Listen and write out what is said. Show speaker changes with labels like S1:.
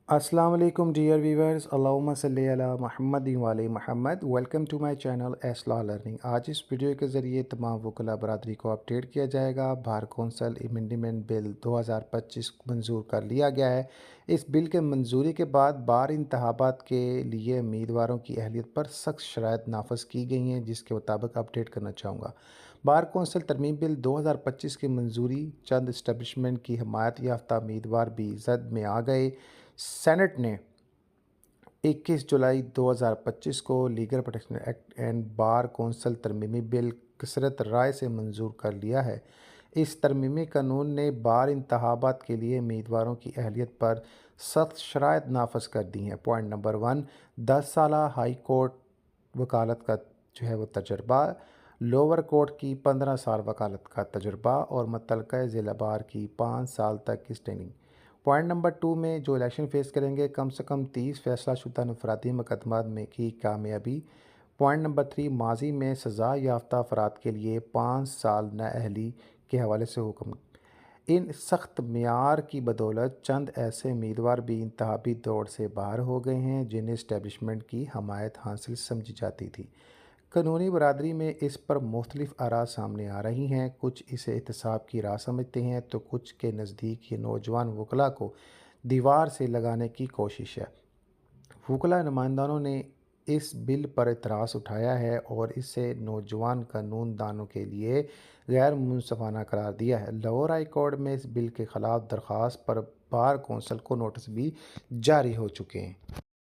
S1: अस्सलाम वालेकुम dear viewers, अल्लाहुम्मा सल्ली अला मुहम्मद वाले महमद। Welcome to my channel S law learning. आज इस वीडियो के ज़रिए तमाम वकला बरादरी को अपडेट किया जाएगा। बार कौंसल अमेंडमेंट बिल 2025 मंजूर कर लिया गया है। इस बिल के मंजूरी के बाद बार इंतखाबात के लिए उम्मीदवारों की अहलियत पर सख्त शराइत नाफज की गई हैं, जिसके मुताबिक अपडेट करना चाहूँगा। बार कौंसल तरमीम बिल 2025 की मंजूरी चंद इस्टबलिशमेंट की हमायत याफ्ता उम्मीदवार भी जद में आ गए। सेनेट ने 21 जुलाई 2025 को legal protection act and bar council तरमीमी बिल कसरत राय से मंजूर कर लिया है। इस तरमीमी कानून ने बार इंतखाबात के लिए उम्मीदवारों की अहलियत पर सख्त शराइत नाफज कर दी हैं। पॉइंट नंबर 1, 10 साला हाई कोर्ट वकालत का तजर्बा, लोअर कोर्ट की 15 साल वकालत का तजर्बा और मुतल्लिका ज़िला बार की 5 साल तक की ट्रेनिंग। पॉइंट नंबर 2 में जो इलेक्शन फेस करेंगे कम से कम 30 फैसला शुदा अफराधी मुकदमात में की कामयाबी। पॉइंट नंबर 3, माजी में सज़ा याफ्ता अफराद के लिए 5 साल नाअहली के हवाले से हुक्म। इन सख्त मियार की बदौलत चंद ऐसे उम्मीदवार भी इंतखाबी दौड़ से बाहर हो गए हैं जिन्हें इस्टेब्लिशमेंट की हमायत हासिल समझी जाती थी। कानूनी बरादरी में इस पर मुख्तलिफ आरा सामने आ रही हैं। कुछ इसे एहतसाब की राह समझते हैं तो कुछ के नज़दीक ये नौजवान वकला को दीवार से लगाने की कोशिश है। वकला नुमाइंदानों ने इस बिल पर एतराज़ उठाया है और इसे नौजवान कानून दानों के लिए गैर मुंसफाना करार दिया है। लाहौर हाई कोर्ट में इस बिल के ख़िलाफ़ दरख्वास्त पर बार कौंसल को नोटिस भी जारी हो चुके हैं।